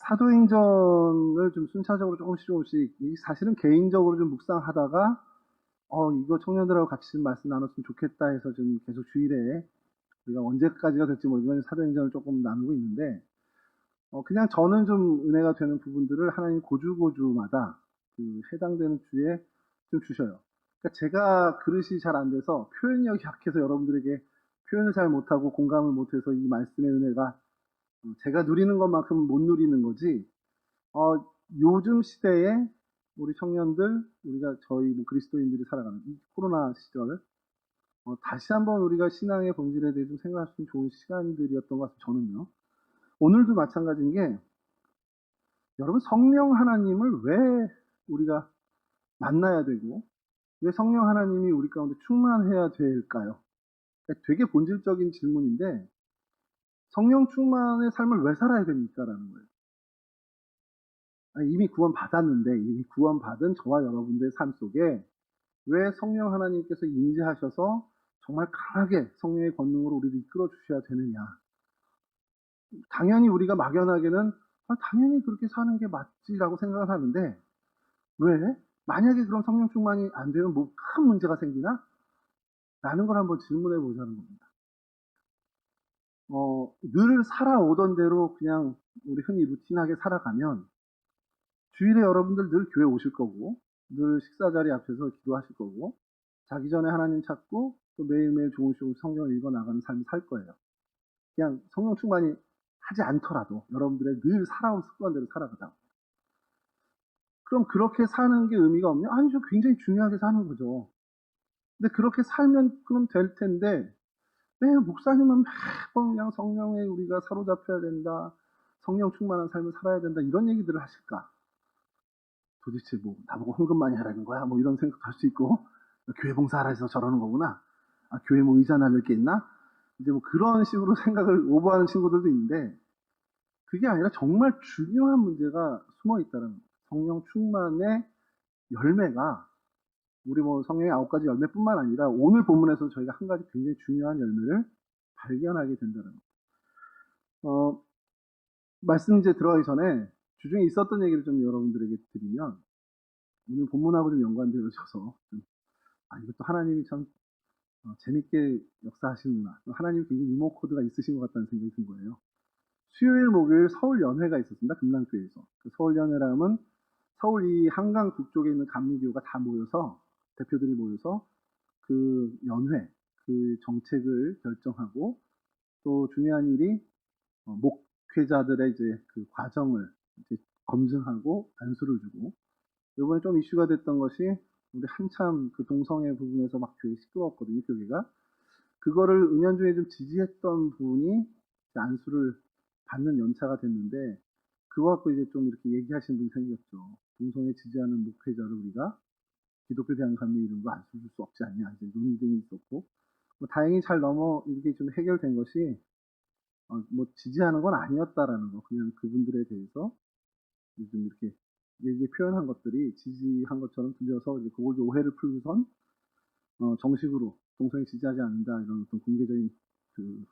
사도행전을 좀 순차적으로 조금씩 사실은 개인적으로 좀 묵상하다가 이거 청년들하고 같이 좀 말씀 나눴으면 좋겠다 해서 좀 계속 주일에 우리가 언제까지가 될지 모르지만 사도행전을 조금 나누고 있는데 그냥 저는 좀 은혜가 되는 부분들을 하나님 고주고주마다 그 해당되는 주에 좀 주셔요. 그러니까 제가 그릇이 잘 안 돼서 표현력이 약해서 여러분들에게 표현을 잘 못하고 공감을 못해서 이 말씀의 은혜가 제가 누리는 것만큼 못 누리는 거지. 요즘 시대에 우리 청년들, 우리가 저희 그리스도인들이 살아가는 이 코로나 시절, 다시 한번 우리가 신앙의 본질에 대해 좀 생각할 수 있는 좋은 시간들이었던 것 같아요. 저는요. 오늘도 마찬가지인 게, 여러분 성령 하나님을 왜 우리가 만나야 되고, 왜 성령 하나님이 우리 가운데 충만해야 될까요? 되게 본질적인 질문인데, 성령 충만의 삶을 왜 살아야 됩니까? 라는 거예요. 이미 구원받았는데, 이미 구원받은 저와 여러분들의 삶 속에 왜 성령 하나님께서 임재하셔서 정말 강하게 성령의 권능으로 우리를 이끌어 주셔야 되느냐. 당연히 우리가 막연하게는 당연히 그렇게 사는 게 맞지라고 생각을 하는데, 왜? 만약에 그런 성령 충만이 안 되면 뭐 큰 문제가 생기나? 라는 걸 한번 질문해 보자는 겁니다. 늘 살아오던 대로 그냥 우리 흔히 루틴하게 살아가면 주일에 여러분들 늘 교회 오실 거고, 늘 식사 자리 앞에서 기도하실 거고, 자기 전에 하나님 찾고 또 매일매일 조금씩 성경을 읽어 나가는 삶을 살 거예요. 그냥 성령 충만이 하지 않더라도 여러분들의 늘 살아온 습관대로 살아가다. 그럼 그렇게 사는 게 의미가 없냐? 아니죠. 굉장히 중요하게 사는 거죠. 근데 그렇게 살면 그럼 될 텐데, 왜 목사님은 매번 그냥 성령에 우리가 사로잡혀야 된다, 성령 충만한 삶을 살아야 된다, 이런 얘기들을 하실까? 도대체 뭐 나보고 헌금 많이 하라는 거야? 뭐 이런 생각도 할 수 있고, 교회 봉사하라 해서 저러는 거구나. 교회 뭐 의자 날릴 게 있나? 이제 뭐 그런 식으로 생각을 오버하는 친구들도 있는데, 그게 아니라 정말 중요한 문제가 숨어 있다는 거예요. 성령 충만의 열매가 우리 뭐 성령의 9가지 열매뿐만 아니라 오늘 본문에서 저희가 한 가지 굉장히 중요한 열매를 발견하게 된다는 거예요. 말씀 이제 들어가기 전에 주중에 있었던 얘기를 좀 여러분들에게 드리면, 오늘 본문하고 좀 연관되어져서 이것도 하나님이 참 재밌게 역사하시는구나. 하나님 굉장히 유머 코드가 있으신 것 같다는 생각이 든 거예요. 수요일, 목요일 서울 연회가 있었습니다. 금남교회에서. 그 서울 연회라면 서울 이 한강 북쪽에 있는 감리교가 다 모여서, 대표들이 모여서 그 연회, 그 정책을 결정하고, 또 중요한 일이 목회자들의 이제 그 과정을 이제 검증하고 안수를 주고, 이번에 좀 이슈가 됐던 것이 우리 한참 그 동성애 부분에서 막 되게 시끄러웠거든요, 교회가. 그거를 은연중에 좀 지지했던 분이 안수를 받는 연차가 됐는데, 그거 갖고 이제 좀 이렇게 얘기하시는 분이 생겼죠. 동성애 지지하는 목회자를 우리가 기독교 대한감리 이름으로 안수 줄 수 없지 않냐, 이제 논쟁이 있었고, 뭐 다행히 잘 이렇게 좀 해결된 것이, 뭐 지지하는 건 아니었다라는 거, 그냥 그분들에 대해서 좀 이렇게 얘기 표현한 것들이 지지한 것처럼 들려서 이제 그걸 오해를 풀고선 정식으로 동성애 지지하지 않는다, 이런 어떤 공개적인 그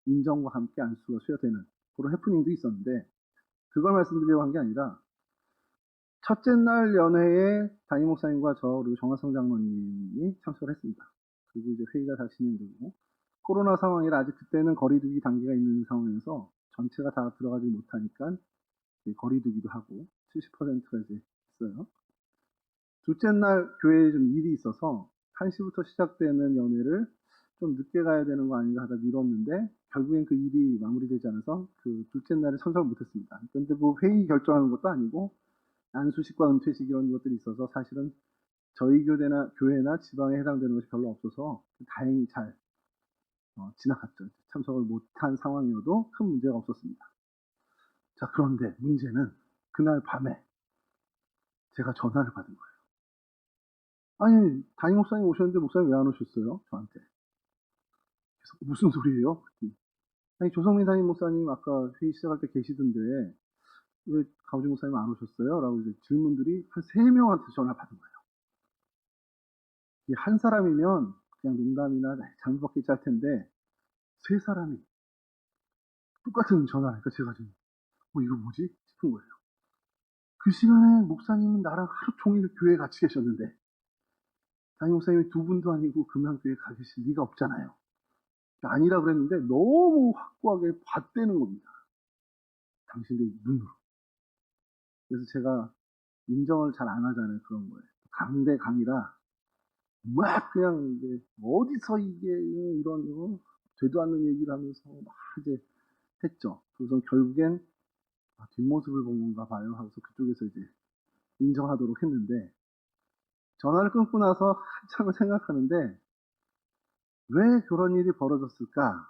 인정과 함께 안수가 수여되는 그런 해프닝도 있었는데, 그걸 말씀드리려고 한 게 아니라, 첫째 날 연회에 담임 목사님과 저 그리고 정화성 장로님이 참석을 했습니다. 그리고 이제 회의가 다 진행되고, 코로나 상황이라 아직 그때는 거리두기 단계가 있는 상황에서 전체가 다 들어가지 못하니까 거리두기도 하고 70%가 이제 있어요. 둘째 날 교회에 좀 일이 있어서 1시부터 시작되는 연회를 좀 늦게 가야 되는 거 아닌가 하다 미뤘는데, 결국엔 그 일이 마무리되지 않아서 그 둘째 날에 참석을 못했습니다. 그런데 뭐 회의 결정하는 것도 아니고 안수식과 은퇴식 이런 것들이 있어서 사실은 저희 교회나 지방에 해당되는 것이 별로 없어서 다행히 잘 지나갔죠. 참석을 못한 상황이어도 큰 문제가 없었습니다. 자, 그런데 문제는 그날 밤에 제가 전화를 받은 거예요. 아니, 담임 목사님 오셨는데 목사님 왜 안 오셨어요? 저한테. 그래서 무슨 소리예요? 아니, 조성민 담임 목사님 아까 회의 시작할 때 계시던데 왜 가우지 목사님 안 오셨어요? 라고 이제 질문들이 한 3명한테 전화를 받은 거예요. 한 사람이면 그냥 농담이나 장부밖에 짤 텐데, 3사람이 똑같은 전화를 하니까 제가 좀 이거 뭐지? 싶은 거예요. 그 시간에 목사님은 나랑 하루 종일 교회에 같이 계셨는데 담임 목사님이 두 분도 아니고 금양교회에 가 계실 리가 없잖아요. 아니라 그랬는데 너무 확고하게 봤다는 겁니다. 당신의 눈으로. 그래서 제가 인정을 잘 안 하잖아요. 그런 거에. 강대 강이라 막 그냥 이제 어디서 이게 이런 되도 않는 얘기를 하면서 막 이제 했죠. 그래서 결국엔 뒷모습을 본 건가 봐요 하고서 그쪽에서 이제 인정하도록 했는데 전화를 끊고 나서 한참을 생각하는데 왜 그런 일이 벌어졌을까?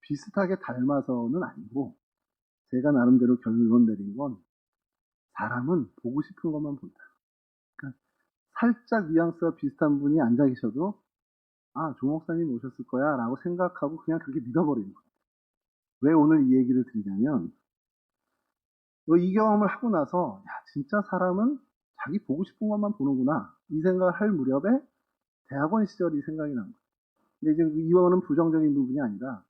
비슷하게 닮아서는 아니고 제가 나름대로 결론 내린 건 사람은 보고 싶은 것만 본다. 그러니까 살짝 뉘앙스가 비슷한 분이 앉아 계셔도 조 목사님 오셨을 거야 라고 생각하고 그냥 그렇게 믿어버리는 거예요. 왜 오늘 이 얘기를 드리냐면 이 경험을 하고 나서 진짜 사람은 자기 보고 싶은 것만 보는구나 이 생각을 할 무렵에 대학원 시절이 생각이 난 거예요. 근데 이제 이거는 부정적인 부분이 아니라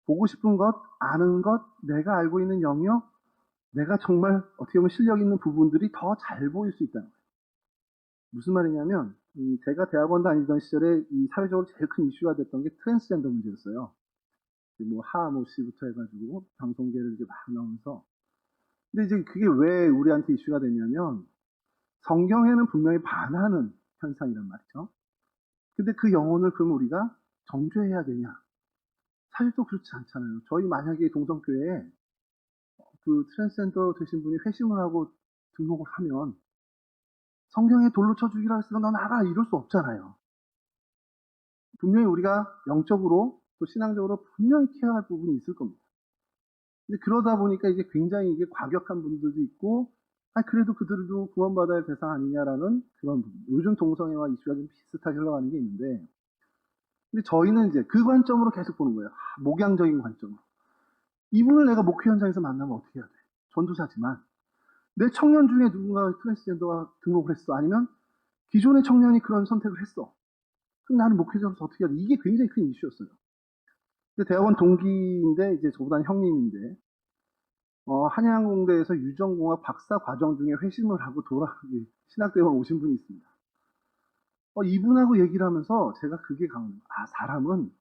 보고 싶은 것, 아는 것, 내가 알고 있는 영역, 내가 정말 어떻게 보면 실력 있는 부분들이 더 잘 보일 수 있다는 거예요. 무슨 말이냐면 제가 대학원 다니던 시절에 이 사회적으로 제일 큰 이슈가 됐던 게 트랜스젠더 문제였어요. 뭐 하, 씨부터 해가지고 방송계를 이제 막 나오면서 근데 이제 그게 왜 우리한테 이슈가 됐냐면 성경에는 분명히 반하는 현상이란 말이죠. 근데 그 영혼을 그럼 우리가 정죄해야 되냐? 사실 또 그렇지 않잖아요. 저희 만약에 동성교회에 그 트랜스젠더 되신 분이 회심을 하고 등록을 하면 성경에 돌로 쳐 죽이라 했으니까 너 나가 이럴 수 없잖아요. 분명히 우리가 영적으로 또 신앙적으로 분명히 케어할 부분이 있을 겁니다. 근데 그러다 보니까 이게 굉장히 이게 과격한 분들도 있고 그래도 그들도 구원받아야 할 대상 아니냐라는 그런 부분. 요즘 동성애와 이슈가 좀 비슷하게 흘러가는 게 있는데 근데 저희는 이제 그 관점으로 계속 보는 거예요. 목양적인 관점으로. 이분을 내가 목회 현장에서 만나면 어떻게 해야 돼? 전도사지만 내 청년 중에 누군가 트랜스젠더와 등록을 했어. 아니면 기존의 청년이 그런 선택을 했어. 그럼 나는 목회자로서 어떻게 해야 돼? 이게 굉장히 큰 이슈였어요. 근데 대학원 동기인데 이제 저보다는 형님인데 한양공대에서 유전공학 박사 과정 중에 회심을 하고 신학대원 오신 분이 있습니다. 이분하고 얘기를 하면서 제가 그게 강해요. 사람은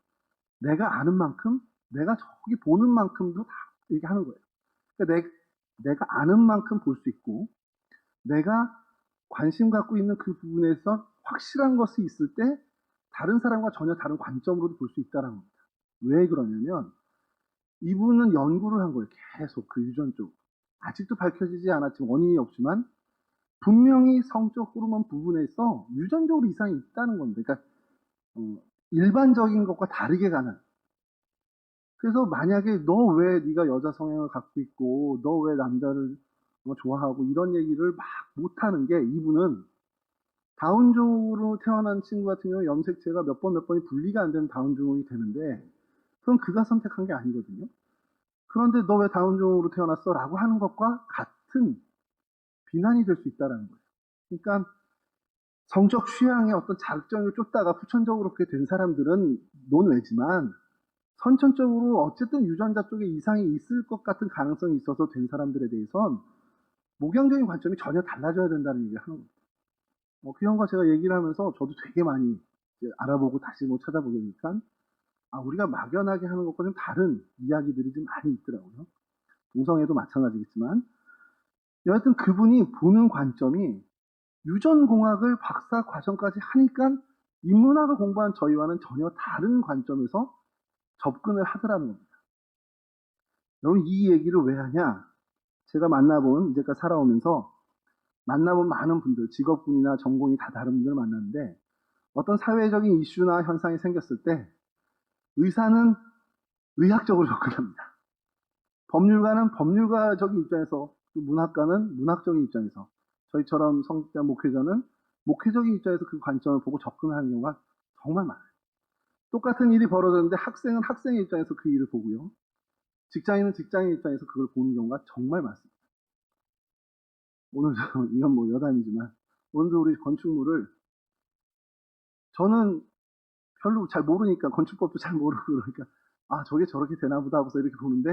내가 아는 만큼, 내가 저기 보는 만큼도 다 얘기하는 거예요. 그러니까 내가 아는 만큼 볼 수 있고, 내가 관심 갖고 있는 그 부분에서 확실한 것이 있을 때, 다른 사람과 전혀 다른 관점으로도 볼 수 있다는 겁니다. 왜 그러냐면, 이분은 연구를 한 거예요. 계속 그 유전 쪽. 아직도 밝혀지지 않았지만, 원인이 없지만, 분명히 성적 호르몬 부분에서 유전적으로 이상이 있다는 겁니다. 그러니까, 일반적인 것과 다르게 가는. 그래서 만약에 너 왜 네가 여자 성향을 갖고 있고 너 왜 남자를 좋아하고 이런 얘기를 막 못하는 게 이분은 다운종으로 태어난 친구 같은 경우 염색체가 몇 번이 분리가 안 되면 다운종이 되는데 그건 그가 선택한 게 아니거든요. 그런데 너 왜 다운종으로 태어났어? 라고 하는 것과 같은 비난이 될 수 있다는 거예요. 그러니까 성적 취향에 어떤 자극적을 쫓다가 후천적으로 그렇게 된 사람들은 논외지만 선천적으로 어쨌든 유전자 쪽에 이상이 있을 것 같은 가능성이 있어서 된 사람들에 대해선 목양적인 관점이 전혀 달라져야 된다는 얘기를 하는 겁니다. 그 형과 제가 얘기를 하면서 저도 되게 많이 알아보고 다시 찾아보게 되니까 우리가 막연하게 하는 것과 좀 다른 이야기들이 좀 많이 있더라고요. 동성애도 마찬가지겠지만 여하튼 그분이 보는 관점이 유전공학을 박사 과정까지 하니까 인문학을 공부한 저희와는 전혀 다른 관점에서 접근을 하더라는 겁니다. 여러분 이 얘기를 왜 하냐? 제가 만나본 이제까지 살아오면서 만나본 많은 분들, 직업군이나 전공이 다 다른 분들을 만났는데 어떤 사회적인 이슈나 현상이 생겼을 때 의사는 의학적으로 접근합니다. 법률가는 법률가적인 입장에서, 문학가는 문학적인 입장에서, 저희처럼 성직자 목회자는 목회적인 입장에서 그 관점을 보고 접근하는 경우가 정말 많아요. 똑같은 일이 벌어졌는데 학생은 학생의 입장에서 그 일을 보고요. 직장인은 직장인 입장에서 그걸 보는 경우가 정말 많습니다. 오늘도 이건 뭐 여담이지만 오늘도 우리 건축물을 저는 별로 잘 모르니까 건축법도 잘 모르고 그러니까 저게 저렇게 되나 보다 하고서 이렇게 보는데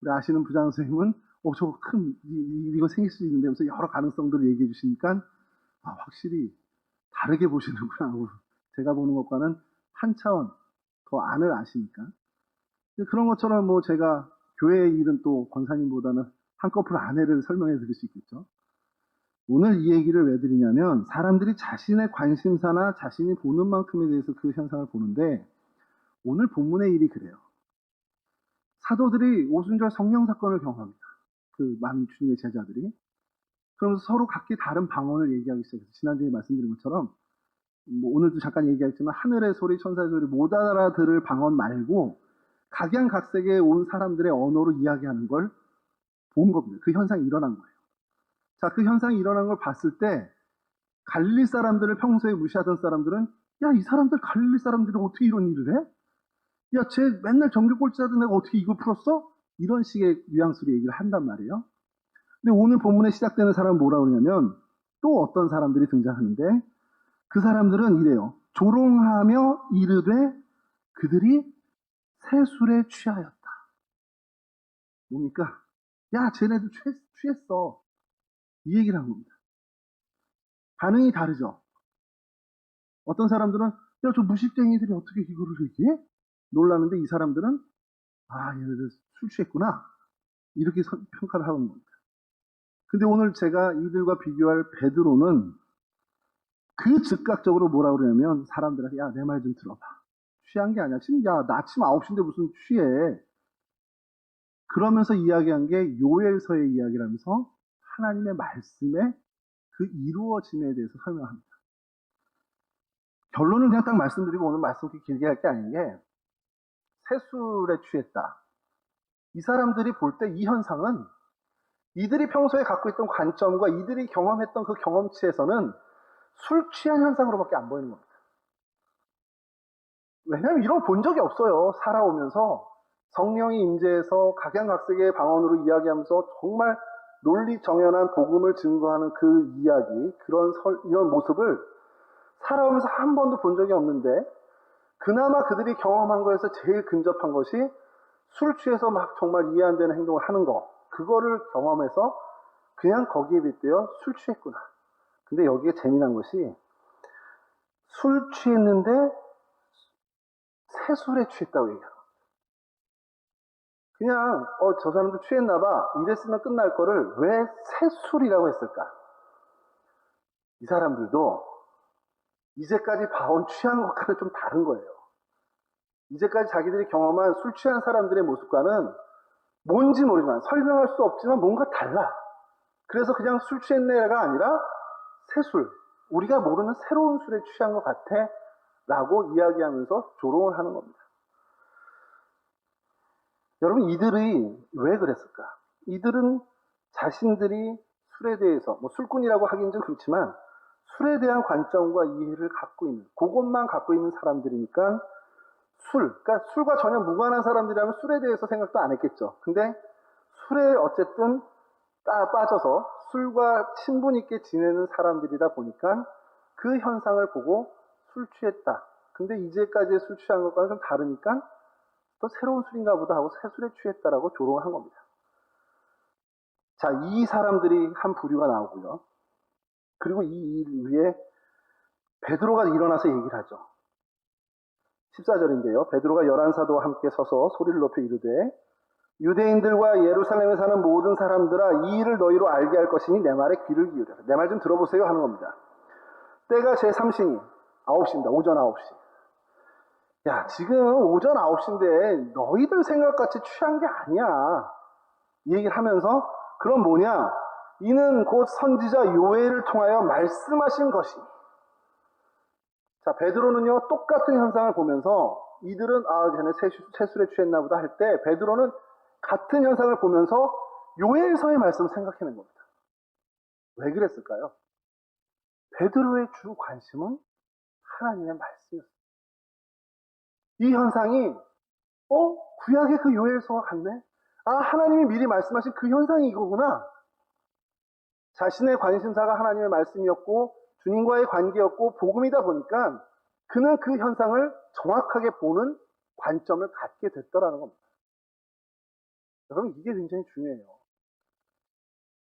우리 아시는 부장 선생님은 저거 이거 생길 수 있는데 하면서 여러 가능성들을 얘기해 주시니까, 확실히 다르게 보시는구나 하고, 제가 보는 것과는 한 차원 더 안을 아시니까. 근데 그런 것처럼 뭐 제가 교회의 일은 또 권사님보다는 한꺼풀 아내를 설명해 드릴 수 있겠죠. 오늘 이 얘기를 왜 드리냐면, 사람들이 자신의 관심사나 자신이 보는 만큼에 대해서 그 현상을 보는데, 오늘 본문의 일이 그래요. 사도들이 오순절 성령 사건을 경험합니다. 그 많은 주님의 제자들이. 그러면서 서로 각기 다른 방언을 얘기하기 시작해서, 지난주에 말씀드린 것처럼 뭐 오늘도 잠깐 얘기했지만 하늘의 소리, 천사의 소리 못 알아들을 방언 말고 각양각색에 온 사람들의 언어로 이야기하는 걸 본 겁니다. 그 현상이 일어난 거예요. 자, 그 현상이 일어난 걸 봤을 때 갈릴리 사람들을 평소에 무시하던 사람들은, 야, 이 사람들 갈릴리 사람들이 어떻게 이런 일을 해? 야, 쟤 맨날 정규꼴찌 하던 애가 어떻게 이걸 풀었어? 이런 식의 뉘앙스로 얘기를 한단 말이에요. 근데 오늘 본문에 시작되는 사람은 뭐라 그러냐면, 또 어떤 사람들이 등장하는데, 그 사람들은 이래요. 조롱하며 이르되 그들이 세술에 취하였다. 뭡니까? 야, 쟤네들 취했어. 이 얘기를 한 겁니다. 반응이 다르죠. 어떤 사람들은, 야, 저 무식쟁이들이 어떻게 이거를 얘기해? 놀라는데, 이 사람들은, 얘네들 술 취했구나. 이렇게 평가를 하는 겁니다. 근데 오늘 제가 이들과 비교할 베드로는 그 즉각적으로 뭐라 그러냐면, 사람들한테, 야, 내 말 좀 들어봐. 취한 게 아니야. 지금, 야, 나 아침 9시인데 무슨 취해. 그러면서 이야기한 게 요엘서의 이야기라면서 하나님의 말씀의 그 이루어짐에 대해서 설명합니다. 결론은 그냥 딱 말씀드리고 오늘 말씀 그렇게 길게 할 게 아닌 게, 세술에 취했다. 이 사람들이 볼 때 이 현상은 이들이 평소에 갖고 있던 관점과 이들이 경험했던 그 경험치에서는 술 취한 현상으로밖에 안 보이는 겁니다. 왜냐하면 이런 거 본 적이 없어요. 살아오면서 성령이 임재해서 각양각색의 방언으로 이야기하면서 정말 논리정연한 복음을 증거하는 그 이야기, 이런 모습을 살아오면서 한 번도 본 적이 없는데, 그나마 그들이 경험한 거에서 제일 근접한 것이 술 취해서 막 정말 이해 안 되는 행동을 하는 거, 그거를 경험해서 그냥 거기에 빗대어 술 취했구나. 근데 여기에 재미난 것이, 술 취했는데 새술에 취했다고 얘기해요. 그냥 저 사람도 취했나봐 이랬으면 끝날 거를 왜 새술이라고 했을까? 이 사람들도 이제까지 봐온 취한 것과는 좀 다른 거예요. 이제까지 자기들이 경험한 술 취한 사람들의 모습과는 뭔지 모르지만, 설명할 수 없지만 뭔가 달라. 그래서 그냥 술 취했네가 아니라 새술, 우리가 모르는 새로운 술에 취한 것 같아 라고 이야기하면서 조롱을 하는 겁니다. 여러분, 이들이 왜 그랬을까? 이들은 자신들이 술에 대해서, 술꾼이라고 하긴 좀 그렇지만 술에 대한 관점과 이해를 갖고 있는, 그것만 갖고 있는 사람들이니까 그러니까 술과 전혀 무관한 사람들이라면 술에 대해서 생각도 안 했겠죠. 근데 술에 어쨌든 빠져서 술과 친분 있게 지내는 사람들이다 보니까 그 현상을 보고 술 취했다. 근데 이제까지의 술 취한 것과는 좀 다르니까 또 새로운 술인가 보다 하고 새 술에 취했다라고 조롱을 한 겁니다. 자, 이 사람들이 한 부류가 나오고요. 그리고 이 일 위에 베드로가 일어나서 얘기를 하죠. 14절인데요. 베드로가 11사도와 함께 서서 소리를 높여 이르되 유대인들과 예루살렘에 사는 모든 사람들아, 이 일을 너희로 알게 할 것이니 내 말에 귀를 기울여라. 내 말 좀 들어보세요 하는 겁니다. 때가 제3신이 9시입니다. 오전 9시. 야, 지금 오전 9시인데 너희들 생각같이 취한 게 아니야. 이 얘기를 하면서, 그럼 뭐냐? 이는 곧 선지자 요엘을 통하여 말씀하신 것이. 자, 베드로는요, 똑같은 현상을 보면서 이들은 쟤네 새술에 취했나 보다 할 때, 베드로는 같은 현상을 보면서 요엘서의 말씀을 생각해낸 겁니다. 왜 그랬을까요? 베드로의 주 관심은 하나님의 말씀이었습니다. 이 현상이 구약의 그 요엘서와 같네? 하나님이 미리 말씀하신 그 현상이 이거구나. 자신의 관심사가 하나님의 말씀이었고 주님과의 관계였고 복음이다 보니까 그는 그 현상을 정확하게 보는 관점을 갖게 됐더라는 겁니다. 여러분, 이게 굉장히 중요해요.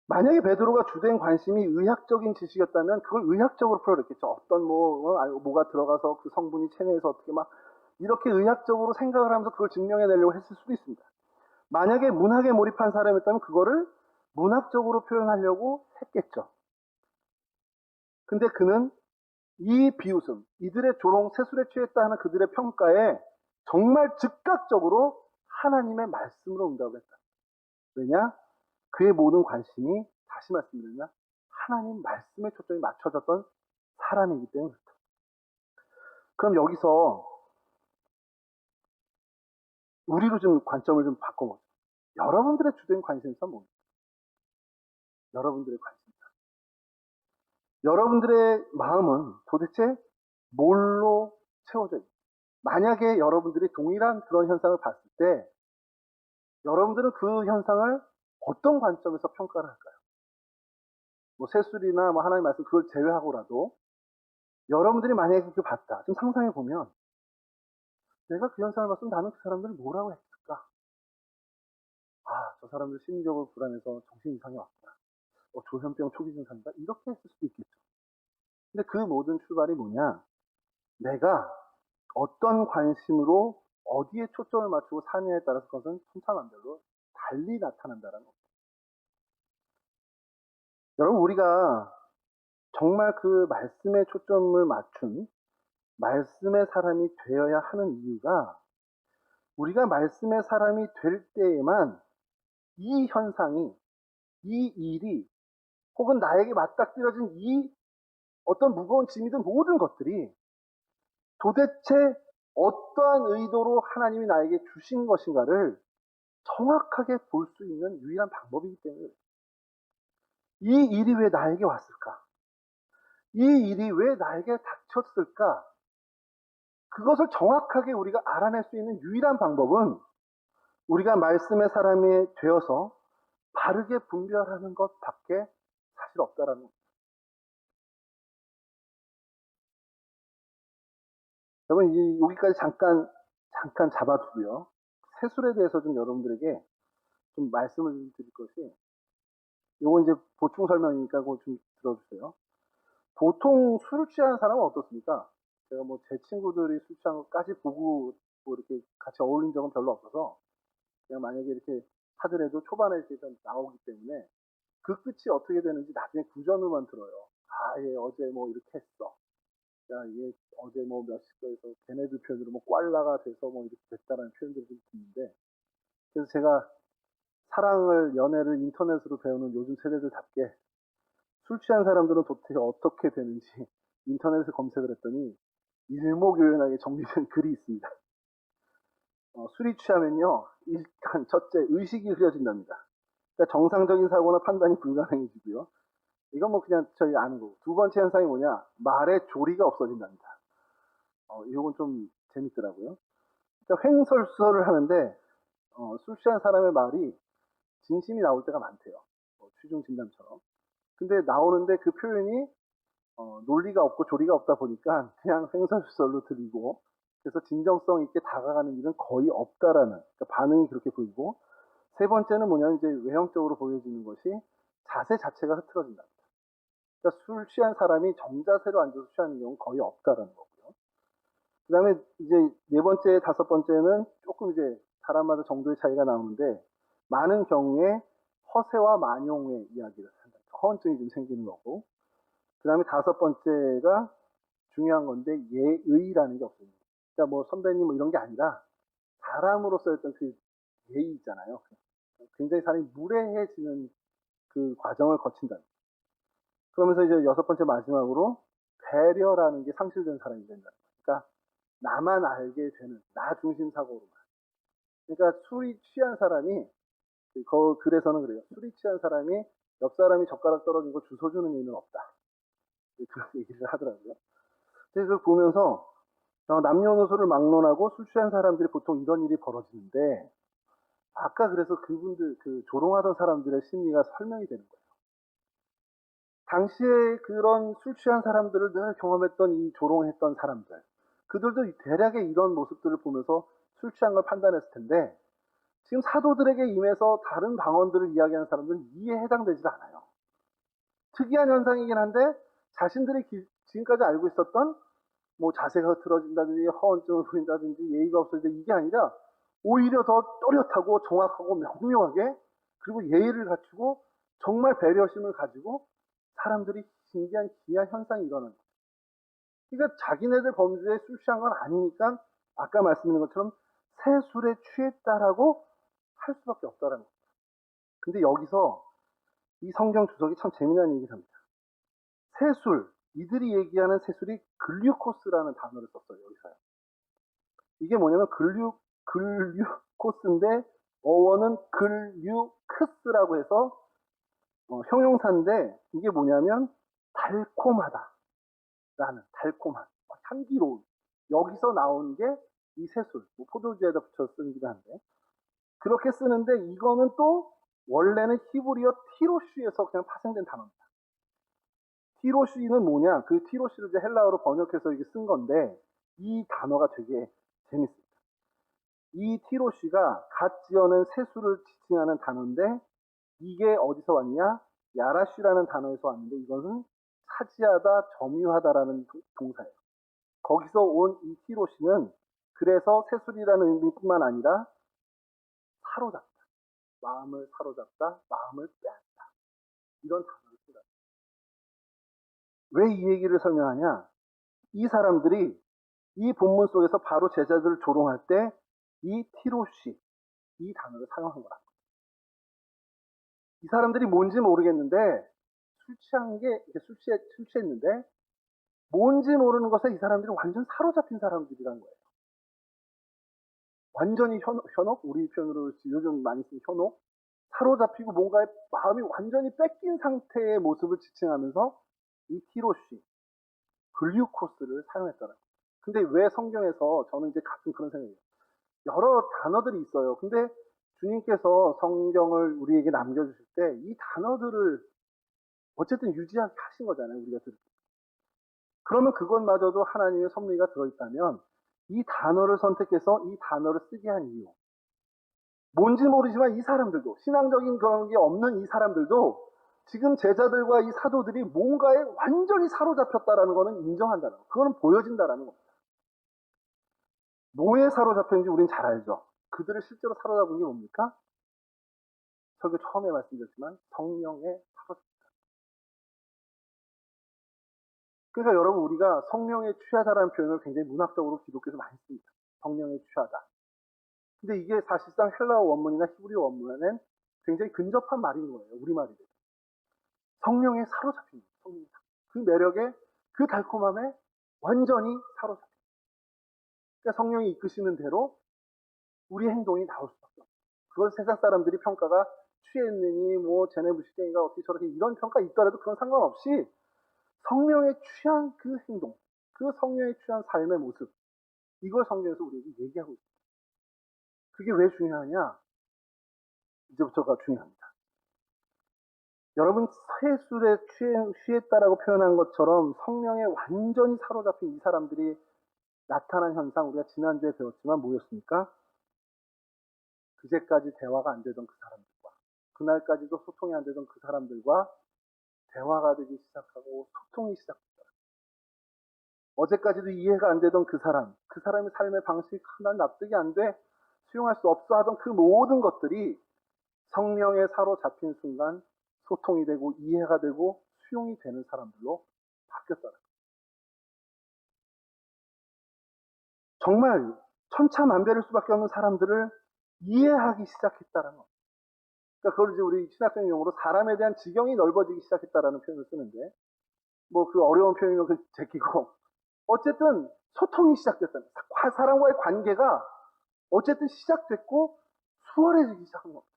만약에 베드로가 주된 관심이 의학적인 지식이었다면 그걸 의학적으로 풀어냈겠죠. 어떤 뭐가 들어가서 그 성분이 체내에서 어떻게 막 이렇게 의학적으로 생각을 하면서 그걸 증명해내려고 했을 수도 있습니다. 만약에 문학에 몰입한 사람이었다면 그거를 문학적으로 표현하려고 했겠죠. 근데 그는 이 비웃음, 이들의 조롱, 세술에 취했다 하는 그들의 평가에 정말 즉각적으로 하나님의 말씀으로 응답을 했다. 왜냐? 그의 모든 관심이, 다시 말씀드리면 하나님 말씀에 초점이 맞춰졌던 사람이기 때문에 그렇다. 그럼 여기서 우리로 좀 관점을 좀 바꿔보죠. 여러분들의 주된 관심사 뭡니까? 여러분들의 관심사. 여러분들의 마음은 도대체 뭘로 채워져 있습니까? 만약에 여러분들이 동일한 그런 현상을 봤을 때 여러분들은 그 현상을 어떤 관점에서 평가를 할까요? 뭐 세술이나 뭐 하나님 말씀 그걸 제외하고라도 여러분들이 만약에 그렇게 봤다. 좀 상상해 보면 내가 그 현상을 봤으면 나는 그 사람들을 뭐라고 했을까? 아, 저 사람들 심리적으로 불안해서 정신 이상이 왔구나. 조현병 초기 증상이다. 이렇게 했을 수도 있겠죠. 근데 그 모든 출발이 뭐냐? 내가 어떤 관심으로 어디에 초점을 맞추고 사느냐에 따라서 그것은 천차만별로 달리 나타난다는 겁니다. 여러분, 우리가 정말 그 말씀에 초점을 맞춘 말씀의 사람이 되어야 하는 이유가 우리가 말씀의 사람이 될 때에만 이 현상이, 이 일이 혹은 나에게 맞닥뜨려진 이 어떤 무거운 짐이든 모든 것들이 도대체 어떠한 의도로 하나님이 나에게 주신 것인가를 정확하게 볼 수 있는 유일한 방법이기 때문에 이 일이 왜 나에게 왔을까? 이 일이 왜 나에게 닥쳤을까? 그것을 정확하게 우리가 알아낼 수 있는 유일한 방법은 우리가 말씀의 사람이 되어서 바르게 분별하는 것밖에 사실 없다라는 겁니다. 여러분, 여기까지 잠깐 잡아두고요. 세술에 대해서 좀 여러분들에게 좀 말씀을 드릴 것이, 요거 이제 보충 설명이니까 그거 좀 들어주세요. 보통 술을 취하는 사람은 어떻습니까? 제가 뭐 제 친구들이 술 취한 것까지 보고 뭐 이렇게 같이 어울린 적은 별로 없어서 그냥 만약에 이렇게 하더라도 초반에 이렇게 나오기 때문에 그 끝이 어떻게 되는지 나중에 구전으로만 들어요. 아, 얘 어제 뭐 이렇게 했어. 야, 얘 어제 뭐 몇 시까지서 걔네들 표현으로 뭐 꽐라가 돼서 뭐 이렇게 됐다라는 표현들을 좀 듣는데, 그래서 제가 사랑을, 연애를 인터넷으로 배우는 요즘 세대들답게 술 취한 사람들은 도대체 어떻게 되는지 인터넷에 검색을 했더니 일목요연하게 정리된 글이 있습니다. 술이 취하면요, 일단 첫째 의식이 흐려진답니다. 그러니까 정상적인 사고나 판단이 불가능해지고요. 이건 뭐 그냥 저희 아는 거고. 두 번째 현상이 뭐냐, 말의 조리가 없어진답니다. 이건 좀 재밌더라고요. 그러니까 횡설수설을 하는데 술 취한 사람의 말이 진심이 나올 때가 많대요. 취중 진담처럼. 근데 나오는데 그 표현이 논리가 없고 조리가 없다 보니까 그냥 횡설수설로 들리고, 그래서 진정성 있게 다가가는 일은 거의 없다라는, 그러니까 반응이 그렇게 보이고, 세 번째는 뭐냐면 이제 외형적으로 보여지는 것이 자세 자체가 흐트러진다. 그러니까 술 취한 사람이 정자세로 앉아서 취하는 경우는 거의 없다라는 거고요. 그 다음에 이제 네 번째, 다섯 번째는 조금 이제 사람마다 정도의 차이가 나오는데, 많은 경우에 허세와 만용의 이야기를 한다. 허언증이 좀 생기는 거고, 그 다음에 다섯 번째가 중요한 건데 예의라는 게 없습니다. 그러니까 뭐 선배님 뭐 이런 게 아니라 사람으로서 어떤 그 예의 있잖아요. 굉장히 사람이 무례해지는 그 과정을 거친다. 그러면서 이제 여섯 번째 마지막으로 배려라는 게 상실된 사람이 된다. 그러니까 나만 알게 되는 나 중심 사고로만. 그러니까 술이 취한 사람이 그 글에서는 그래요. 술이 취한 사람이 옆 사람이 젓가락 떨어진 거 주워 주는 일은 없다. 그런 얘기를 하더라고요. 그걸 보면서 남녀노소를 막론하고 술 취한 사람들이 보통 이런 일이 벌어지는데, 아까 그래서 그분들 그 조롱하던 사람들의 심리가 설명이 되는 거예요. 당시에 그런 술 취한 사람들을 늘 경험했던 이 조롱했던 사람들, 그들도 대략의 이런 모습들을 보면서 술 취한 걸 판단했을 텐데, 지금 사도들에게 임해서 다른 방언들을 이야기하는 사람들은 이에 해당되지 않아요. 특이한 현상이긴 한데 자신들이 지금까지 알고 있었던 뭐 자세가 흐트러진다든지 허언증을 부린다든지 예의가 없어진다 이게 아니라 오히려 더 또렷하고 정확하고 명료하게 그리고 예의를 갖추고 정말 배려심을 가지고 사람들이 신기한 기이한 현상이 일어나는 거예요. 그러니까 자기네들 범죄에 술 취한 건 아니니까 아까 말씀드린 것처럼 새 술에 취했다라고 할 수밖에 없다라는 거예요. 근데 여기서 이 성경 주석이 참 재미난 얘기를 합니다. 새술, 이들이 얘기하는 새술이 글류코스라는 단어를 썼어요, 여기서요. 이게 뭐냐면 글류코스인데 어원은 글류크스라고 해서 형용사인데 이게 뭐냐면 달콤하다라는 달콤한 향기로운 여기서 나온 게 이 새술 뭐 포도주에다 붙여 쓰기도 한데 그렇게 쓰는데 이거는 또 원래는 히브리어 티로시에서 그냥 파생된 단어입니다. 티로시는 뭐냐? 그 티로시를 이제 헬라어로 번역해서 이게 쓴 건데 이 단어가 되게 재밌습니다. 이 티로시가 갓 지어낸 세수를 지칭하는 단어인데 이게 어디서 왔냐? 야라쉬라는 단어에서 왔는데 이것은 차지하다, 점유하다라는 동사예요. 거기서 온 이 티로시는 그래서 세술이라는 의미뿐만 아니라 사로잡다, 마음을 사로잡다, 마음을 빼앗다 이런 단어를 쓰다. 왜 이 얘기를 설명하냐? 이 사람들이 이 본문 속에서 바로 제자들을 조롱할 때 이 티로시, 이 단어를 사용한 거라. 이 사람들이 뭔지 모르겠는데 술 취한 게 술 취했는데 뭔지 모르는 것에 이 사람들이 완전 사로잡힌 사람들이란 거예요. 완전히 현혹, 우리 표현으로 요즘 많이 쓰는 현혹, 사로잡히고 뭔가에 마음이 완전히 뺏긴 상태의 모습을 지칭하면서 이 티로시, 글류코스를 사용했더라고요. 근데 왜 성경에서 저는 이제 가끔 그런 생각이에요. 여러 단어들이 있어요. 근데 주님께서 성경을 우리에게 남겨주실 때 이 단어들을 어쨌든 유지하게 하신 거잖아요. 우리가 들을 때. 그러면 그것마저도 하나님의 섭리가 들어있다면 이 단어를 선택해서 이 단어를 쓰게 한 이유. 뭔지 모르지만 이 사람들도 신앙적인 그런 게 없는 이 사람들도 지금 제자들과 이 사도들이 뭔가에 완전히 사로잡혔다라는 것은 인정한다는 거. 그거는 보여진다라는 겁니다. 뭐에 사로잡혔는지 우린 잘 알죠. 그들을 실제로 사로잡은 게 뭡니까? 설교 처음에 말씀드렸지만 성령에 사로잡혔다. 그러니까 여러분 우리가 성령에 취하다라는 표현을 굉장히 문학적으로 기독교에서 많이 씁니다. 성령에 취하다. 근데 이게 사실상 헬라어 원문이나 히브리어 원문에는 굉장히 근접한 말인 거예요. 우리말이. 성령에 사로잡힌 거예요. 그 매력에 그 달콤함에 완전히 사로잡힌 거예요. 그러니까 성령이 이끄시는 대로 우리 행동이 나올 수밖에 없어요. 그걸 세상 사람들이 평가가 취했느니 뭐 쟤네 무식쟁이가 어떻게 저렇게 이런 평가 있더라도 그건 상관없이 성령에 취한 그 행동, 그 성령에 취한 삶의 모습 이걸 성경에서 우리에게 얘기하고 있습니다. 그게 왜 중요하냐? 이제부터가 중요합니다. 여러분 세술에 취했다라고 표현한 것처럼 성령에 완전히 사로잡힌 이 사람들이 나타난 현상 우리가 지난주에 배웠지만 뭐였습니까? 그제까지 대화가 안 되던 그 사람들과 그날까지도 소통이 안 되던 그 사람들과 대화가 되기 시작하고 소통이 시작했다. 어제까지도 이해가 안 되던 그 사람의 삶의 방식이 난 납득이 안 돼, 수용할 수 없어 하던 그 모든 것들이 성령에 사로잡힌 순간 소통이 되고 이해가 되고 수용이 되는 사람들로 바뀌었다는 거예요. 정말 천차만별일 수밖에 없는 사람들을 이해하기 시작했다는 거. 그러니까 그걸 이제 우리 신학적인 용어로 사람에 대한 지경이 넓어지기 시작했다라는 표현을 쓰는데, 뭐 그 어려운 표현이면 그 제끼고, 어쨌든 소통이 시작됐다는 거예요. 사람과의 관계가 어쨌든 시작됐고 수월해지기 시작한 겁니다.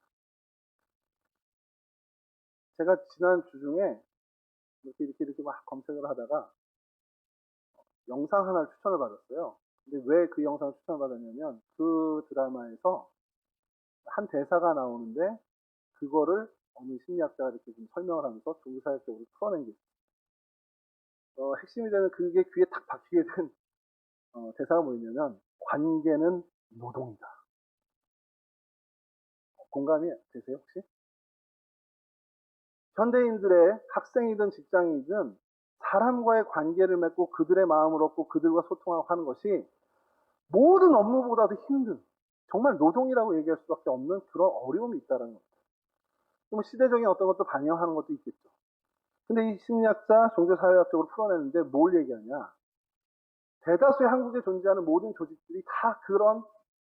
제가 지난 주 중에 이렇게 막 검색을 하다가 영상 하나를 추천을 받았어요. 근데 왜 그 영상을 추천을 받았냐면 그 드라마에서 한 대사가 나오는데 그거를 어느 심리학자가 이렇게 좀 설명을 하면서 종사역적으로 풀어낸 게 있어요. 핵심이 되는 그게 귀에 탁 박히게 된 대사가 뭐였냐면 관계는 노동이다. 공감이 되세요, 혹시? 현대인들의 학생이든 직장인이든 사람과의 관계를 맺고 그들의 마음을 얻고 그들과 소통하고 하는 것이 모든 업무보다도 힘든, 정말 노동이라고 얘기할 수밖에 없는 그런 어려움이 있다는 겁니다. 뭐 시대적인 어떤 것도 반영하는 것도 있겠죠. 근데 이 심리학자, 종교사회학적으로 풀어내는데 뭘 얘기하냐? 대다수의 한국에 존재하는 모든 조직들이 다 그런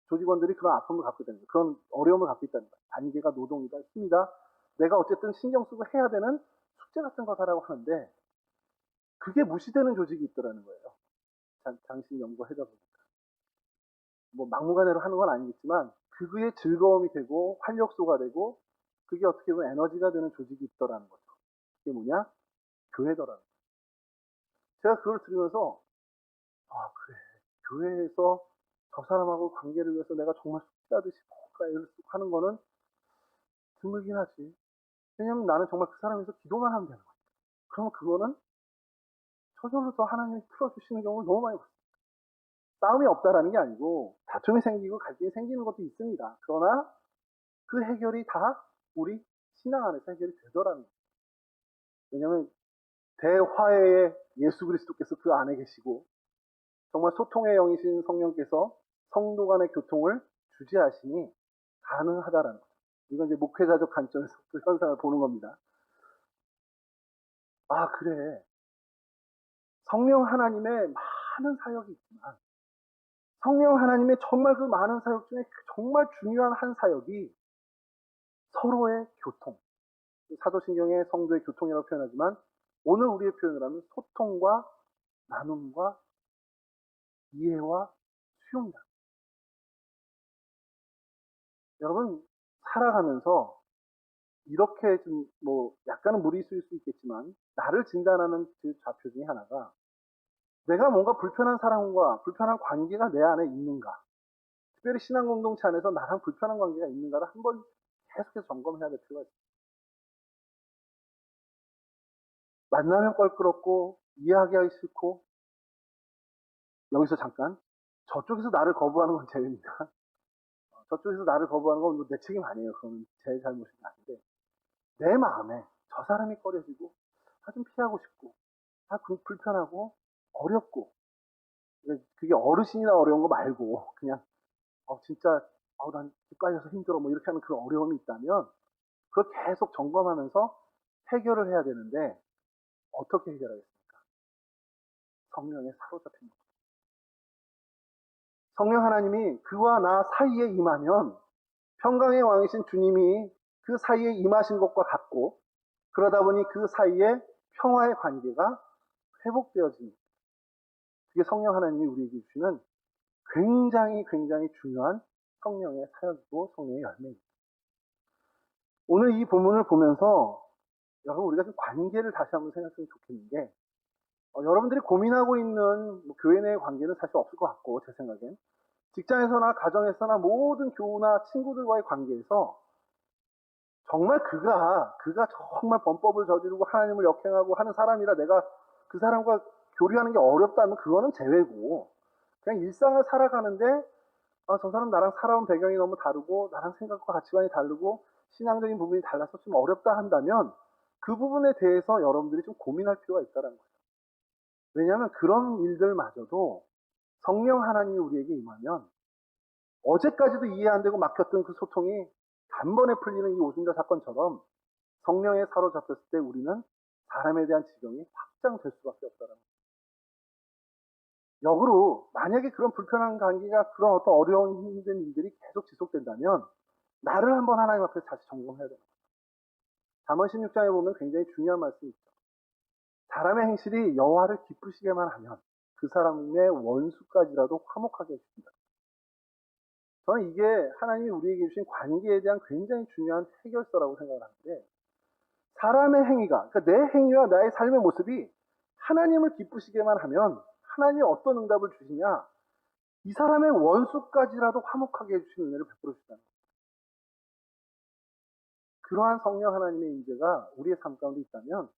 조직원들이 그런 아픔을 갖고 있다는 거예요. 그런 어려움을 갖고 있다는 거예요. 단계가 노동이다, 힘이다. 내가 어쨌든 신경 쓰고 해야 되는 숙제 같은 거다라고 하는데 그게 무시되는 조직이 있더라는 거예요. 장신 연구하다 보니까. 뭐 막무가내로 하는 건 아니겠지만 그게 즐거움이 되고 활력소가 되고 그게 어떻게 보면 에너지가 되는 조직이 있더라는 거죠. 그게 뭐냐? 교회더라는 거예요. 제가 그걸 들으면서 아 그래 교회에서 저 사람하고 관계를 위해서 내가 정말 숙제하듯이 뭔가 애를 쓰고 하는 거는 드물긴 하지. 왜냐면 나는 정말 그 사람에서 기도만 하면 되는 거야. 그러면 그거는 저절로 또 하나님이 풀어주시는 경우를 너무 많이 봤어요. 싸움이 없다라는 게 아니고 다툼이 생기고 갈등이 생기는 것도 있습니다. 그러나 그 해결이 다 우리 신앙 안에서 해결이 되더라는 거예요. 왜냐하면 대화해의 예수 그리스도께서 그 안에 계시고 정말 소통의 영이신 성령께서 성도 간의 교통을 주재하시니 가능하다라는 거죠. 이건 이제 목회자적 관점에서 그 현상을 보는 겁니다. 아 그래 성령 하나님의 많은 사역이 있지만 성령 하나님의 정말 그 많은 사역 중에 정말 중요한 한 사역이 서로의 교통. 사도신경의 성도의 교통이라고 표현하지만 오늘 우리의 표현을 하면 소통과 나눔과 이해와 수용이다. 여러분 살아가면서 이렇게 좀 뭐 약간은 무리수일 수 있겠지만 나를 진단하는 그 좌표 중에 하나가 내가 뭔가 불편한 사람과 불편한 관계가 내 안에 있는가, 특별히 신앙 공동체 안에서 나랑 불편한 관계가 있는가를 한번 계속해서 점검해야 될 필요가 있습니다. 만나면 껄끄럽고 이야기하기 싫고 여기서 잠깐 저쪽에서 나를 거부하는 건 제외입니다. 저쪽에서 나를 거부하는 건 내 책임 아니에요. 그건 제 잘못이 아닌데 내 마음에 저 사람이 꺼려지고 좀 피하고 싶고 불편하고 어렵고 그게 어르신이나 어려운 거 말고 그냥 진짜 난 기빨려서 힘들어 뭐 이렇게 하는 그런 어려움이 있다면 그걸 계속 점검하면서 해결을 해야 되는데 어떻게 해결하겠습니까? 성령에 사로잡힌 것. 성령 하나님이 그와 나 사이에 임하면 평강의 왕이신 주님이 그 사이에 임하신 것과 같고 그러다 보니 그 사이에 평화의 관계가 회복되어집니다. 그게 성령 하나님이 우리에게 주시는 굉장히 중요한 성령의 사역이고 성령의 열매입니다. 오늘 이 본문을 보면서 여러분 우리가 좀 관계를 다시 한번 생각했으면 좋겠는 게 여러분들이 고민하고 있는 뭐 교회 내의 관계는 사실 없을 것 같고 제 생각엔 직장에서나 가정에서나 모든 교우나 친구들과의 관계에서 정말 그가 정말 범법을 저지르고 하나님을 역행하고 하는 사람이라 내가 그 사람과 교류하는 게 어렵다면 그거는 제외고 그냥 일상을 살아가는데 저 사람 나랑 살아온 배경이 너무 다르고 나랑 생각과 가치관이 다르고 신앙적인 부분이 달라서 좀 어렵다 한다면 그 부분에 대해서 여러분들이 좀 고민할 필요가 있다는 거죠. 왜냐하면 그런 일들마저도 성령 하나님이 우리에게 임하면 어제까지도 이해 안 되고 막혔던 그 소통이 단번에 풀리는 이 오순절 사건처럼 성령에 사로잡혔을 때 우리는 사람에 대한 지경이 확장될 수밖에 없다는 거죠. 역으로 만약에 그런 불편한 관계가 그런 어떤 어려운 힘든 일들이 계속 지속된다면 나를 한번 하나님 앞에 다시 점검해야 되는 거죠. 잠언 16장에 보면 굉장히 중요한 말씀이 있죠. 사람의 행실이 여호와를 기쁘시게만 하면 그 사람의 원수까지라도 화목하게 해줍니다. 저는 이게 하나님이 우리에게 주신 관계에 대한 굉장히 중요한 해결서라고 생각을 하는데 사람의 행위가 그러니까 내 행위와 나의 삶의 모습이 하나님을 기쁘시게만 하면 하나님이 어떤 응답을 주시냐 이 사람의 원수까지라도 화목하게 해주시는 은혜를 베풀어 주시다는 거예요. 그러한 성령 하나님의 인재가 우리의 삶 가운데 있다면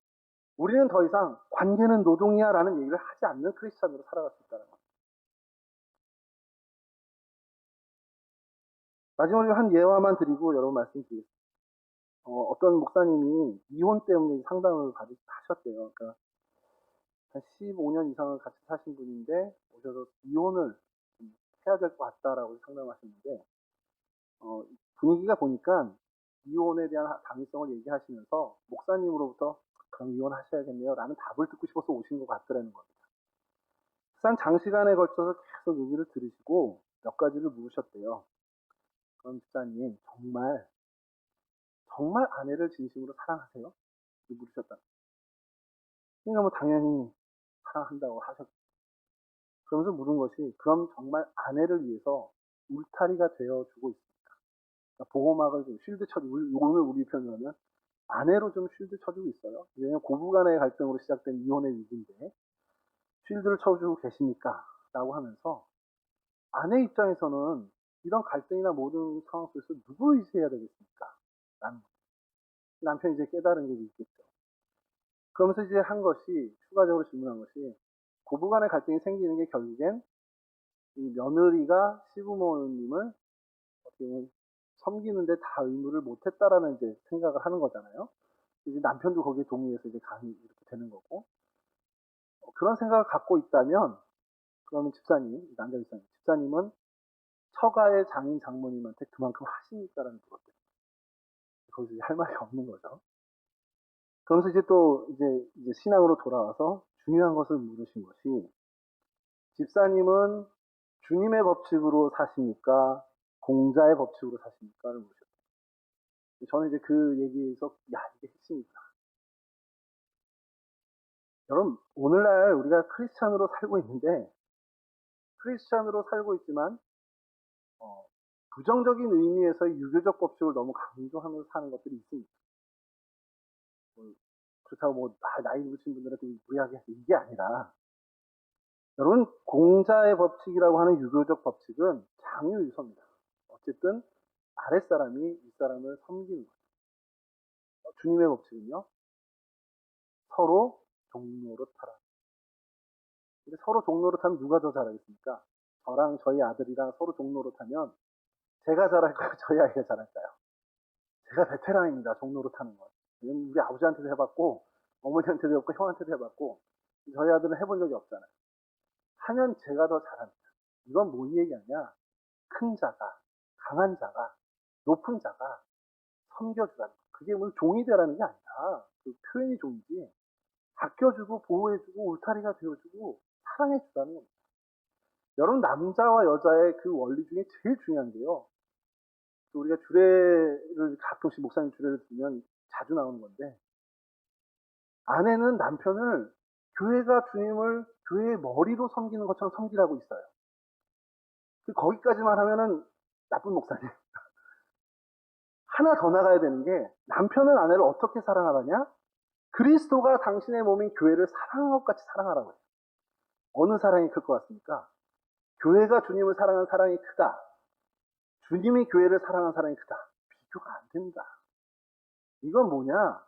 우리는 더 이상 관계는 노동이야 라는 얘기를 하지 않는 크리스찬으로 살아갈 수 있다는 겁니다. 마지막으로 한 예화만 드리고 여러분 말씀드리겠습니다. 어떤 목사님이 이혼 때문에 상담을 하셨대요. 그러니까 한 15년 이상을 같이 사신 분인데 오셔서 이혼을 좀 해야 될 것 같다라고 상담하셨는데 분위기가 보니까 이혼에 대한 당위성을 얘기하시면서 목사님으로부터 그럼 이혼하셔야겠네요 라는 답을 듣고 싶어서 오신 것 같더라는 겁니다. 한 장시간에 걸쳐서 계속 얘기를 들으시고 몇 가지를 물으셨대요. 그럼 집사님 정말 아내를 진심으로 사랑하세요? 물으셨다. 그러니까 뭐 당연히 사랑한다고 하셨죠. 그러면서 물은 것이 그럼 정말 아내를 위해서 울타리가 되어주고 있습니까? 그러니까 보호막을 좀 쉴드 쳐주고 오늘 우리 표현은 아내로 좀 쉴드 쳐주고 있어요. 왜냐하면 고부간의 갈등으로 시작된 이혼의 위기인데 쉴드를 쳐주고 계십니까? 라고 하면서 아내 입장에서는 이런 갈등이나 모든 상황 속에서 누구를 의지해야 되겠습니까? 라는 거죠. 남편이 이제 깨달은 게 있겠죠. 그러면서 이제 한 것이 추가적으로 질문한 것이 고부간의 갈등이 생기는 게 결국엔 이 며느리가 시부모님을 어떻게 보면 섬기는데 다 의무를 못했다라는 이제 생각을 하는 거잖아요. 이제 남편도 거기에 동의해서 이제 강의 이렇게 되는 거고 그런 생각을 갖고 있다면 그러면 남자 집사님은 처가의 장인 장모님한테 그만큼 하시니까라는 거거든요. 거기서 할 말이 없는 거죠. 그러면서 이제 또 이제 신앙으로 돌아와서 중요한 것을 물으신 것이 집사님은 주님의 법칙으로 사십니까? 공자의 법칙으로 사십니까?를 물으셨어요. 저는 이제 그 얘기에서 이게 핵심이다. 여러분 오늘날 우리가 크리스찬으로 살고 있는데 크리스찬으로 살고 있지만 부정적인 의미에서의 유교적 법칙을 너무 강조하면서 사는 것들이 있습니다. 그렇다고 뭐 나이 드신 분들한테 무리하게 이게 아니라 여러분 공자의 법칙이라고 하는 유교적 법칙은 장유유서입니다. 어쨌든 아랫사람이 윗사람을 섬기는 거죠. 주님의 법칙은요. 서로 종로로 타라. 근데 서로 종로로 타면 누가 더 잘하겠습니까? 저랑 저희 아들이랑 서로 종로로 타면 제가 잘할까요? 저희 아이가 잘할까요? 제가 베테랑입니다. 종로로 타는 건. 우리 아버지한테도 해봤고 어머니한테도 해봤고 형한테도 해봤고 저희 아들은 해본 적이 없잖아요. 하면 제가 더 잘합니다. 이건 뭔 얘기하냐? 큰 자가, 강한 자가, 높은 자가 섬겨주라는 거. 그게 뭐 종이 되라는 게 아니라 그 표현이 종이지. 아껴주고 보호해주고 울타리가 되어주고 사랑해주라는 겁니다. 여러분 남자와 여자의 그 원리 중에 제일 중요한 게요. 우리가 주례를 가끔씩 목사님 주례를 들으면 자주 나오는 건데 아내는 남편을 교회가 주님을 교회의 머리로 섬기는 것처럼 섬기라고 있어요. 거기까지만 하면은 나쁜 목사님. 하나 더 나가야 되는 게 남편은 아내를 어떻게 사랑하느냐? 그리스도가 당신의 몸인 교회를 사랑한 것 같이 사랑하라고 해요. 어느 사랑이 클 것 같습니까? 교회가 주님을 사랑한 사랑이 크다. 주님이 교회를 사랑한 사랑이 크다. 비교가 안 된다. 이건 뭐냐?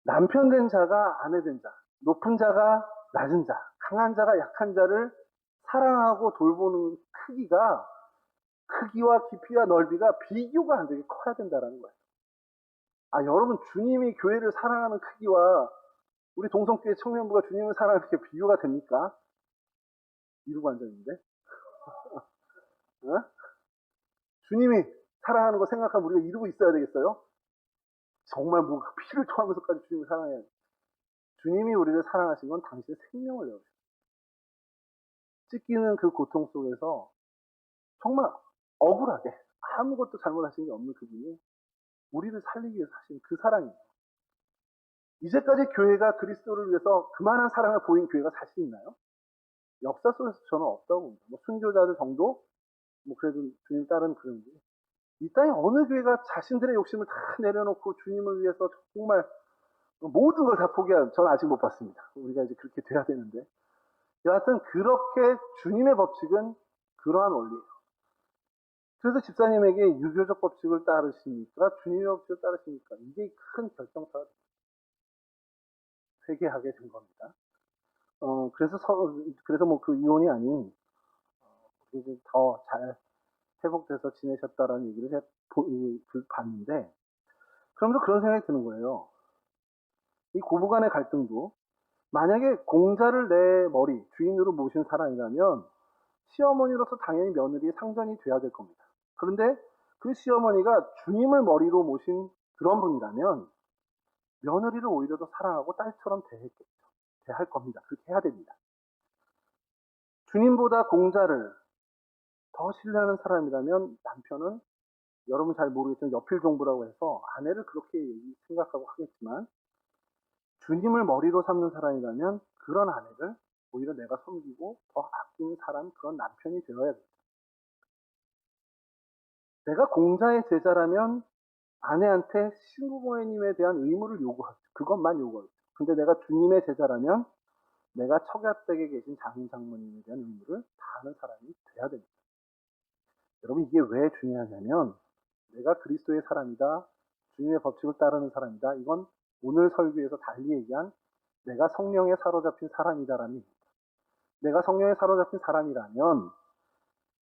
남편 된 자가 아내 된 자, 높은 자가 낮은 자, 강한 자가 약한 자를 사랑하고 돌보는 크기와 깊이와 넓이가 비교가 안 되게 커야 된다는 거예요. 여러분 주님이 교회를 사랑하는 크기와 우리 동성교회 청년부가 주님을 사랑하는 게 비교가 됩니까? 이러고 앉아있는데 주님이 사랑하는 거 생각하면 우리가 이러고 있어야 되겠어요? 정말 뭐 피를 토하면서까지 주님을 사랑해야 돼. 주님이 우리를 사랑하신 건 당신의 생명을 내어주셨어요. 찢기는 그 고통 속에서 정말 억울하게 아무것도 잘못하신 게 없는 그분이 우리를 살리기 위해서 하신 그 사랑이에요. 이제까지 교회가 그리스도를 위해서 그만한 사랑을 보인 교회가 사실 있나요? 역사 속에서 저는 없다고 봅니다. 뭐 순교자들 정도? 뭐 그래도 주님 따르는 그런지. 이 땅에 어느 교회가 자신들의 욕심을 다 내려놓고 주님을 위해서 정말 모든 걸 다 포기한, 저는 아직 못 봤습니다. 우리가 이제 그렇게 돼야 되는데. 여하튼 그렇게 주님의 법칙은 그러한 원리예요. 그래서 집사님에게 유교적 법칙을 따르십니까? 주님의 법칙을 따르십니까? 이게 큰 결정타가 회개하게 된 겁니다. 그래서 뭐 그 이혼이 아닌, 더 잘 회복돼서 지내셨다라는 얘기를 제가 봤는데, 그러면서 그런 생각이 드는 거예요. 이 고부 간의 갈등도 만약에 공자를 내 머리 주인으로 모신 사람이라면 시어머니로서 당연히 며느리의 상전이 돼야 될 겁니다. 그런데 그 시어머니가 주님을 머리로 모신 그런 분이라면 며느리를 오히려 더 사랑하고 딸처럼 대할 겁니다. 그렇게 해야 됩니다. 주님보다 공자를 더 신뢰하는 사람이라면 남편은, 여러분 잘 모르겠지만 여필 종부라고 해서 아내를 그렇게 생각하고 하겠지만, 주님을 머리로 삼는 사람이라면 그런 아내를 오히려 내가 섬기고 더 아끼는 사람, 그런 남편이 되어야 됩니다. 내가 공자의 제자라면 아내한테 신부모님에 대한 의무를 요구하죠. 그것만 요구하죠. 근데 내가 주님의 제자라면 내가 처갓댁에 계신 장인 장모님에 대한 의무를 다하는 사람이 돼야 됩니다. 여러분, 이게 왜 중요하냐면, 내가 그리스도의 사람이다, 주님의 법칙을 따르는 사람이다, 이건 오늘 설교에서 달리 얘기한 내가 성령에 사로잡힌 사람이다라는 얘기입니다. 내가 성령에 사로잡힌 사람이라면,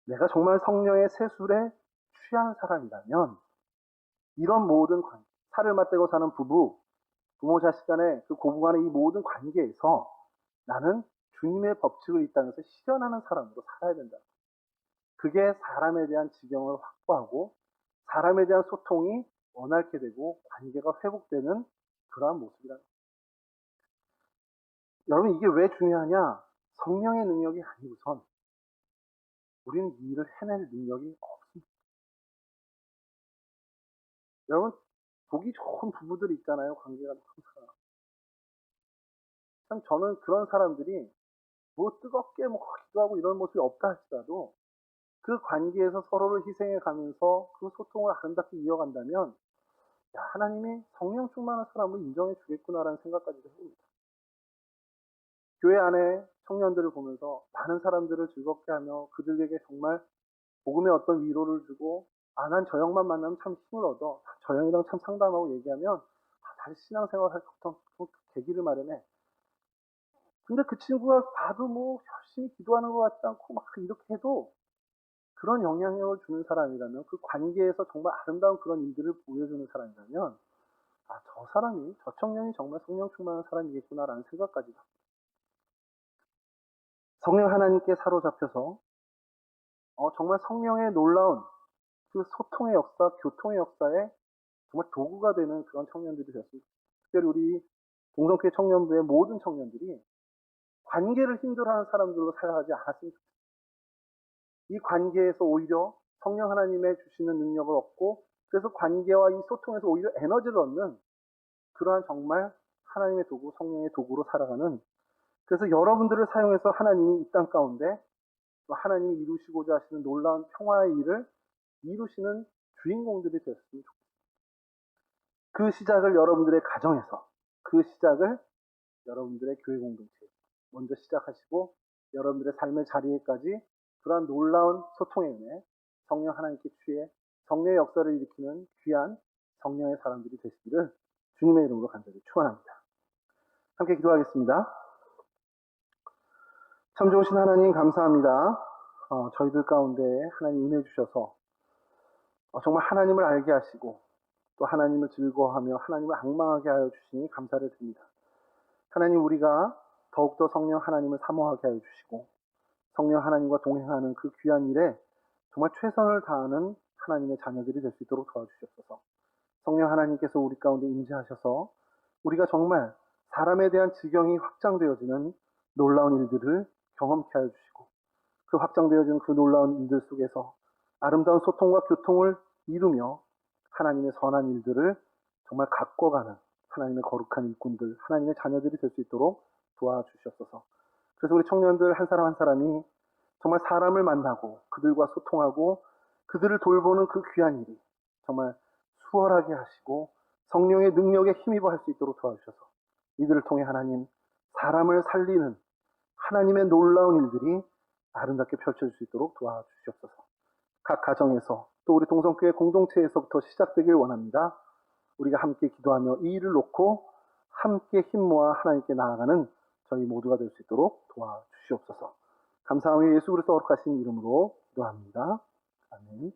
내가 정말 성령의 세술에 취한 사람이라면, 이런 모든 관계, 살을 맞대고 사는 부부, 부모 자식 간의 그 고부 간의 이 모든 관계에서 나는 주님의 법칙을 이 땅에서 실현하는 사람으로 살아야 된다. 그게 사람에 대한 지경을 확보하고 사람에 대한 소통이 원활케 되고 관계가 회복되는 그러한 모습이다. 여러분, 이게 왜 중요하냐? 성령의 능력이 아니고선 우리는 이 일을 해낼 능력이 없습니다. 여러분, 보기 좋은 부부들이 있잖아요. 관계가 항상. 참 저는 그런 사람들이 뭐 뜨겁게 뭐 기도하고 이런 모습이 없다 할지라도 그 관계에서 서로를 희생해 가면서 그 소통을 아름답게 이어간다면, 야, 하나님이 성령 충만한 사람을 인정해 주겠구나라는 생각까지도 해봅니다. 교회 안에 청년들을 보면서 많은 사람들을 즐겁게 하며 그들에게 정말 복음의 어떤 위로를 주고, 아, 난 저 형만 만나면 참 힘을 얻어, 저 형이랑 참 상담하고 얘기하면 다시 신앙생활 할 어떤 계기를 마련해. 근데 그 친구가 봐도 뭐 열심히 기도하는 것 같지 않고 막 이렇게 해도 그런 영향력을 주는 사람이라면, 그 관계에서 정말 아름다운 그런 일들을 보여주는 사람이라면, 아, 저 사람이, 저 청년이 정말 성령 충만한 사람이겠구나라는 생각까지 합니다. 성령 하나님께 사로잡혀서 정말 성령의 놀라운 그 소통의 역사, 교통의 역사에 정말 도구가 되는 그런 청년들이 되었습니다. 특별히 우리 동성교회 청년부의 모든 청년들이 관계를 힘들어하는 사람들로 살아가지 않았으면 좋겠습니다. 이 관계에서 오히려 성령 하나님의 주시는 능력을 얻고, 그래서 관계와 이 소통에서 오히려 에너지를 얻는 그러한 정말 하나님의 도구, 성령의 도구로 살아가는, 그래서 여러분들을 사용해서 하나님이 이 땅 가운데 하나님이 이루시고자 하시는 놀라운 평화의 일을 이루시는 주인공들이 되었으면 좋겠습니다. 그 시작을 여러분들의 가정에서, 그 시작을 여러분들의 교회 공동체에서 먼저 시작하시고, 여러분들의 삶의 자리에까지 그러한 놀라운 소통의 은혜, 성령 하나님께 취해 성령의 역사를 일으키는 귀한 성령의 사람들이 되시기를 주님의 이름으로 간절히 축원합니다. 함께 기도하겠습니다. 참 좋으신 하나님, 감사합니다. 저희들 가운데 하나님 은혜 주셔서 정말 하나님을 알게 하시고 또 하나님을 즐거워하며 하나님을 앙망하게 하여 주시니 감사를 드립니다. 하나님, 우리가 더욱더 성령 하나님을 사모하게 하여 주시고 성령 하나님과 동행하는 그 귀한 일에 정말 최선을 다하는 하나님의 자녀들이 될 수 있도록 도와주시옵소서. 성령 하나님께서 우리 가운데 임재하셔서 우리가 정말 사람에 대한 지경이 확장되어지는 놀라운 일들을 경험케 하여 주시고, 그 확장되어지는 그 놀라운 일들 속에서 아름다운 소통과 교통을 이루며 하나님의 선한 일들을 정말 가꿔가는 하나님의 거룩한 일꾼들, 하나님의 자녀들이 될 수 있도록 도와주시옵소서. 그래서 우리 청년들 한 사람 한 사람이 정말 사람을 만나고 그들과 소통하고 그들을 돌보는 그 귀한 일이 정말 수월하게 하시고 성령의 능력에 힘입어 할 수 있도록 도와주셔서 이들을 통해 하나님, 사람을 살리는 하나님의 놀라운 일들이 아름답게 펼쳐질 수 있도록 도와주시옵소서. 각 가정에서 또 우리 동성교회 공동체에서부터 시작되길 원합니다. 우리가 함께 기도하며 이 일을 놓고 함께 힘 모아 하나님께 나아가는 저희 모두가 될 수 있도록 도와주시옵소서. 감사하며 예수 그리스도 거룩하신 이름으로 기도합니다. 아멘.